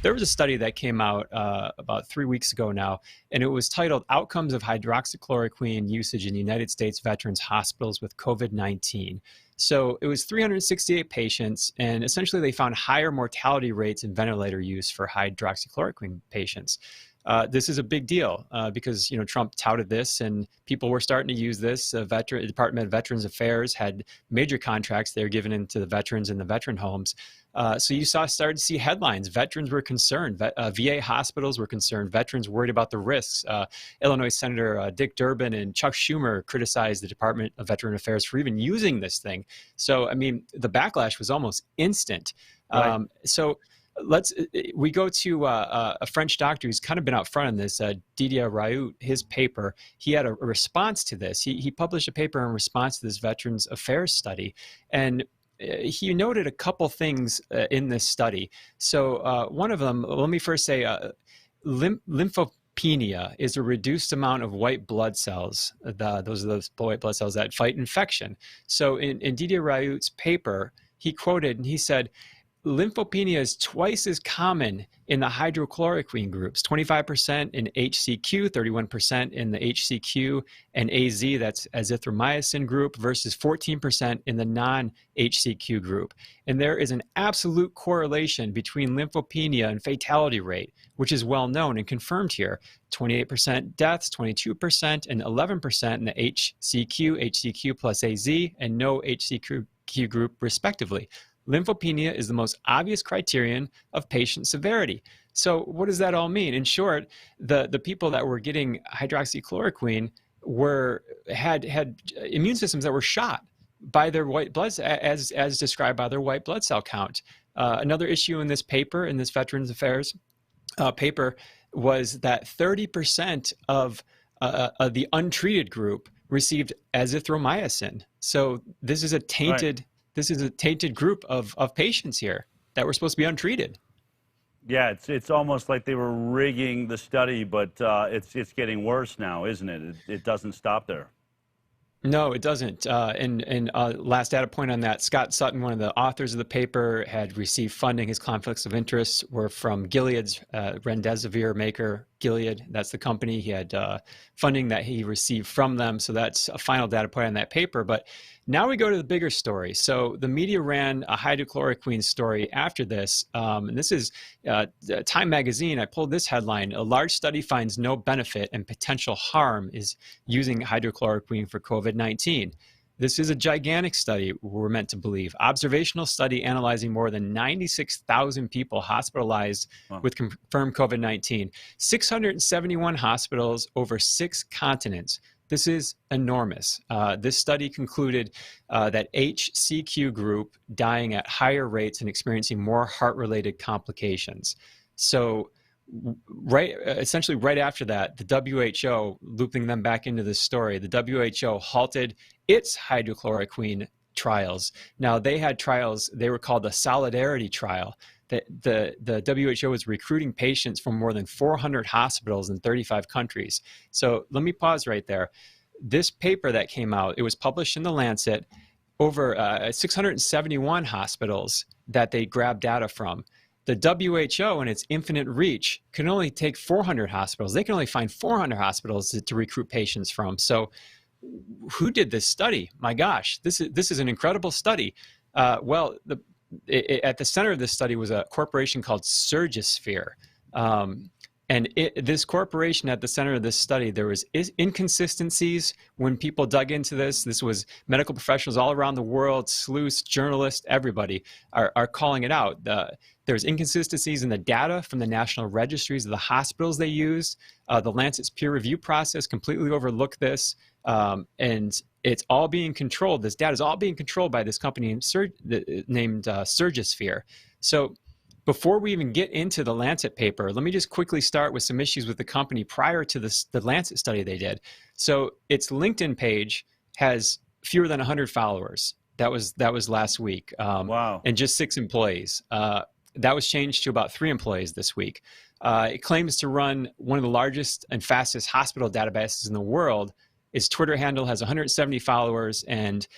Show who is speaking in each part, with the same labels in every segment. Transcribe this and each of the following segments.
Speaker 1: there was a study that came out about 3 weeks ago now, and it was titled Outcomes of Hydroxychloroquine Usage in United States Veterans Hospitals with COVID-19. So it was 368 patients, and essentially they found higher mortality rates in ventilator use for hydroxychloroquine patients. This is a big deal because Trump touted this, and people were starting to use this. The Department of Veterans Affairs had major contracts they were given into the veterans in the veteran homes. So you started to see headlines. Veterans were concerned. VA hospitals were concerned. Veterans worried about the risks. Illinois Senator Dick Durbin and Chuck Schumer criticized the Department of Veteran Affairs for even using this thing. So, I mean, the backlash was almost instant.
Speaker 2: Right.
Speaker 1: We go to a French doctor who's kind of been out front on this, Didier Raoult. His paper, he had a response to this. He published a paper in response to this Veterans Affairs study, and he noted a couple things in this study. So one of them, let me first say, lymphopenia is a reduced amount of white blood cells. Those are those white blood cells that fight infection. So in Didier Raoult's paper, he quoted and he said, lymphopenia is twice as common in the hydrochloroquine groups, 25% in HCQ, 31% in the HCQ and AZ, that's azithromycin group, versus 14% in the non-HCQ group. And there is an absolute correlation between lymphopenia and fatality rate, which is well known and confirmed here. 28% deaths, 22%, and 11% in the HCQ plus AZ, and no HCQ group, respectively. Lymphopenia is the most obvious criterion of patient severity. So what does that all mean? In short, the people that were getting hydroxychloroquine had immune systems that were shot by their white blood, as described by their white blood cell count. Another issue in this paper, in this Veterans Affairs paper, was that 30% of the untreated group received azithromycin. So this is a tainted. Right. This is a tainted group of patients here that were supposed to be untreated.
Speaker 2: Yeah, it's almost like they were rigging the study, but it's getting worse now, isn't it? It doesn't stop there.
Speaker 1: No, it doesn't. And last data point on that, Scott Sutton, one of the authors of the paper, had received funding. His conflicts of interest were from Gilead's remdesivir maker, Gilead. That's the company. He had funding that he received from them. So that's a final data point on that paper. But now we go to the bigger story. So the media ran a hydrochloroquine story after this. And this is Time Magazine. I pulled this headline: a large study finds no benefit and potential harm is using hydrochloroquine for COVID-19. This is a gigantic study, we're meant to believe. Observational study analyzing more than 96,000 people hospitalized with confirmed COVID-19. 671 hospitals over 6 continents. This is enormous. This study concluded that HCQ group dying at higher rates and experiencing more heart-related complications. So essentially right after that, the WHO, looping them back into this story, the WHO halted its hydrochloroquine trials. Now, they had trials, they were called a solidarity trial. The WHO was recruiting patients from more than 400 hospitals in 35 countries. So let me pause right there. This paper that came out, it was published in the Lancet, over 671 hospitals that they grabbed data from. The WHO, in its infinite reach, can only take 400 hospitals. They can only find 400 hospitals to recruit patients from. So who did this study? My gosh, this is an incredible study. At the center of this study was a corporation called Surgisphere. This corporation at the center of this study, there was inconsistencies when people dug into this. This was medical professionals all around the world, sleuths, journalists, everybody are calling it out. There's inconsistencies in the data from the national registries of the hospitals they used. The Lancet's peer review process completely overlooked this. And it's all being controlled. This data is all being controlled by this company named Surgisphere. So before we even get into the Lancet paper, let me just quickly start with some issues with the company prior to the Lancet study they did. So its LinkedIn page has fewer than 100 followers. That was last week.
Speaker 2: Wow.
Speaker 1: And just 6 employees. That was changed to about 3 employees this week. It claims to run one of the largest and fastest hospital databases in the world. Its Twitter handle has 170 followers, and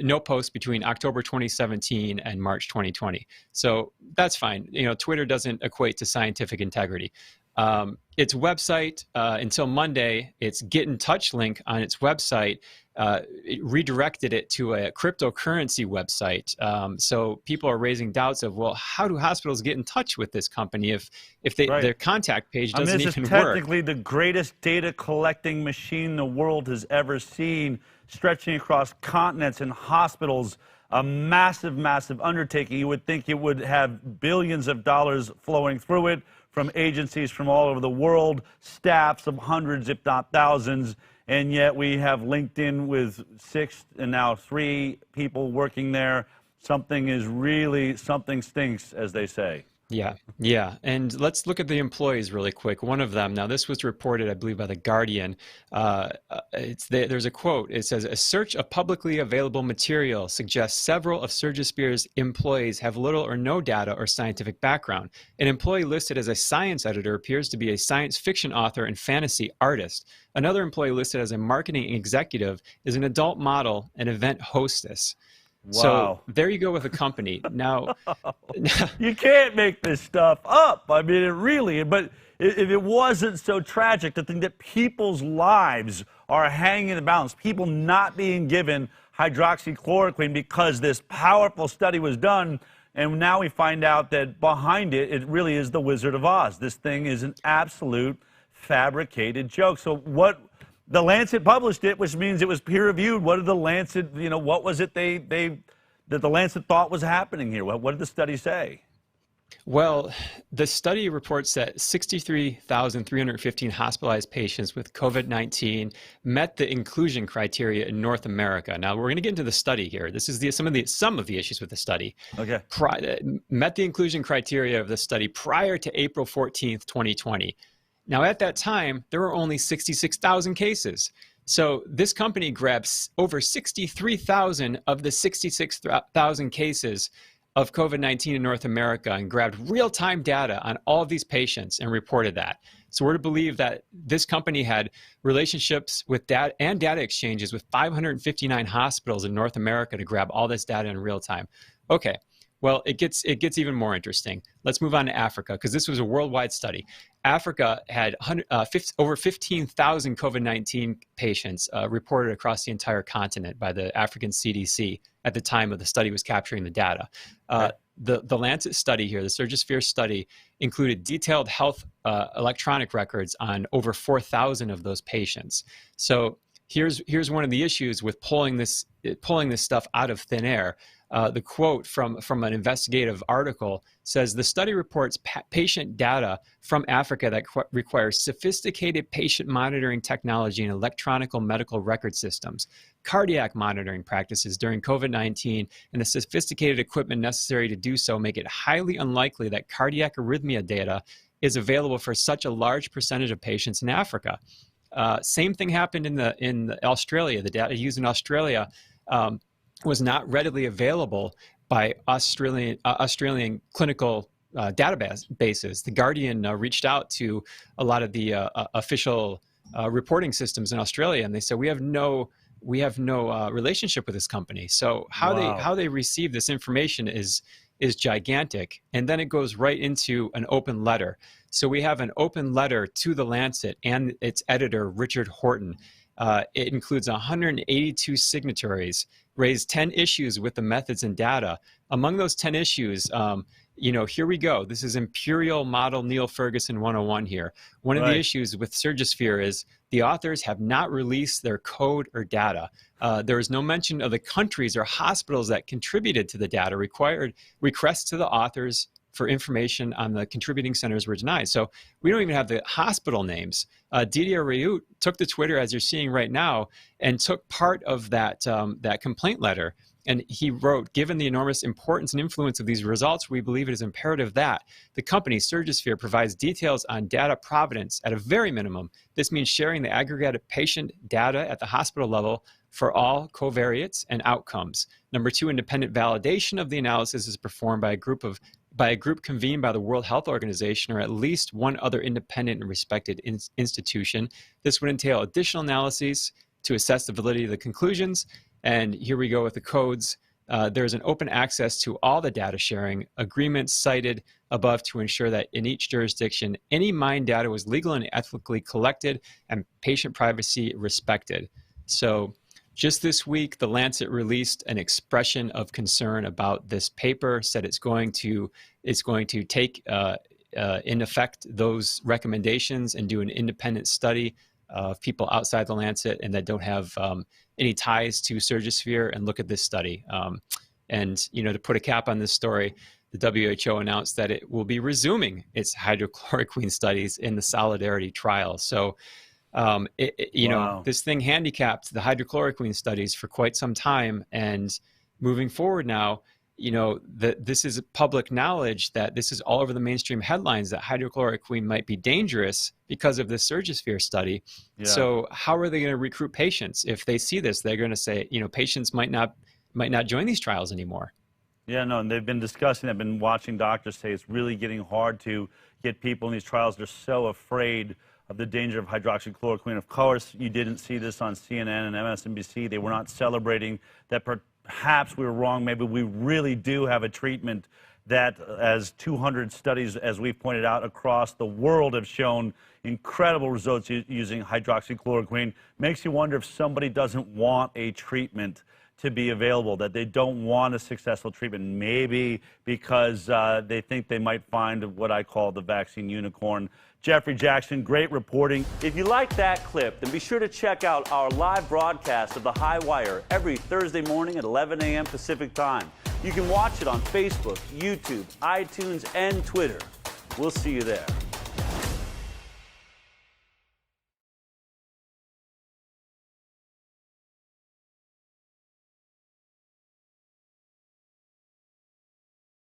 Speaker 1: no posts between October 2017 and March 2020. So that's fine. Twitter doesn't equate to scientific integrity. Its website, until Monday, its Get in Touch link on its website, it redirected it to a cryptocurrency website. So people are raising doubts of, well, how do hospitals get in touch with this company if their contact page doesn't even work?
Speaker 2: This is technically the greatest data collecting machine the world has ever seen, stretching across continents and hospitals. A massive, massive undertaking. You would think it would have billions of dollars flowing through it from agencies from all over the world, staffs of hundreds, if not thousands, and yet we have LinkedIn with 6 and now 3 people working there. Something stinks, as they say.
Speaker 1: Yeah. And let's look at the employees really quick. One of them, now this was reported, I believe, by The Guardian. There's a quote. It says, a search of publicly available material suggests several of Surgisphere's employees have little or no data or scientific background. An employee listed as a science editor appears to be a science fiction author and fantasy artist. Another employee listed as a marketing executive is an adult model and event hostess.
Speaker 2: Wow.
Speaker 1: So there you go with a company. Now,
Speaker 2: you can't make this stuff up. I mean, but if it wasn't so tragic to think that people's lives are hanging in the balance, people not being given hydroxychloroquine because this powerful study was done, and now we find out that behind it, it really is the Wizard of Oz. This thing is an absolute fabricated joke. So the Lancet published it, which means it was peer-reviewed. What did the Lancet, what was it that the Lancet thought was happening here? What did the study say?
Speaker 1: Well, the study reports that 63,315 hospitalized patients with COVID-19 met the inclusion criteria in North America. Now, we're going to get into the study here. This is some of the issues with the study.
Speaker 2: Okay.
Speaker 1: Met the inclusion criteria of the study prior to April 14th, 2020. Now, at that time, there were only 66,000 cases. So this company grabs over 63,000 of the 66,000 cases of COVID-19 in North America and grabbed real-time data on all of these patients and reported that. So we're to believe that this company had relationships with data exchanges with 559 hospitals in North America to grab all this data in real time. Okay. Well, it gets even more interesting. Let's move on to Africa, because this was a worldwide study. Africa had over 15,000 COVID-19 patients reported across the entire continent by the African CDC at the time of the study was capturing the data. The Lancet study here, the Surgisphere study, included detailed health electronic records on over 4,000 of those patients. So here's one of the issues with pulling this stuff out of thin air. The quote from an investigative article says, the study reports patient data from Africa that requires sophisticated patient monitoring technology and electronic medical record systems, cardiac monitoring practices during COVID-19, and the sophisticated equipment necessary to do so make it highly unlikely that cardiac arrhythmia data is available for such a large percentage of patients in Africa. Same thing happened in Australia. The data used in Australia was not readily available by Australian clinical databases. The Guardian reached out to a lot of the official reporting systems in Australia, and they said, we have no relationship with this company. So how they receive this information is gigantic. And then it goes right into an open letter. So we have an open letter to the Lancet and its editor, Richard Horton. It includes 182 signatories, raised 10 issues with the methods and data. Among those 10 issues, here we go. This is Imperial Model Neil Ferguson 101 here. One of the issues with Surgisphere is the authors have not released their code or data. There is no mention of the countries or hospitals that contributed to the data. Requests to the authors for information on the contributing centers were denied. So we don't even have the hospital names. Didier Raoult took to Twitter, as you're seeing right now, and took part of that complaint letter. And he wrote, given the enormous importance and influence of these results, we believe it is imperative that the company, Surgisphere, provides details on data provenance at a very minimum. This means sharing the aggregated patient data at the hospital level for all covariates and outcomes. Number 2, independent validation of the analysis is performed by a group convened by the World Health Organization or at least one other independent and respected institution. This would entail additional analyses to assess the validity of the conclusions. And here we go with the codes. There's an open access to all the data sharing agreements cited above to ensure that in each jurisdiction, any mine data was legal and ethically collected and patient privacy respected. So just this week, the Lancet released an expression of concern about this paper, said it's going to take in effect those recommendations and do an independent study of people outside the Lancet and that don't have any ties to Surgisphere and look at this study. And to put a cap on this story, the WHO announced that it will be resuming its hydrochloroquine studies in the Solidarity trial. So,
Speaker 2: Wow.
Speaker 1: this thing handicapped the hydrochloroquine studies for quite some time. And moving forward now, this is public knowledge that this is all over the mainstream headlines that hydrochloroquine might be dangerous because of this Surgisphere study.
Speaker 2: Yeah.
Speaker 1: So how are they going to recruit patients? If they see this, they're going to say, patients might not join these trials anymore.
Speaker 2: Yeah, no, and they've been discussing, I've been watching doctors say it's really getting hard to get people in these trials. They're so afraid of the danger of hydroxychloroquine. Of course, you didn't see this on CNN and MSNBC. They were not celebrating that perhaps we were wrong. Maybe we really do have a treatment that, as 200 studies, as we've pointed out, across the world have shown incredible results using hydroxychloroquine. Makes you wonder if somebody doesn't want a treatment to be available, that they don't want a successful treatment, maybe because they think they might find what I call the vaccine unicorn. Jeffrey Jackson, great reporting.
Speaker 3: If you like that clip, then be sure to check out our live broadcast of The High Wire every Thursday morning at 11 a.m. Pacific Time. You can watch it on Facebook, YouTube, iTunes, and Twitter. We'll see you there.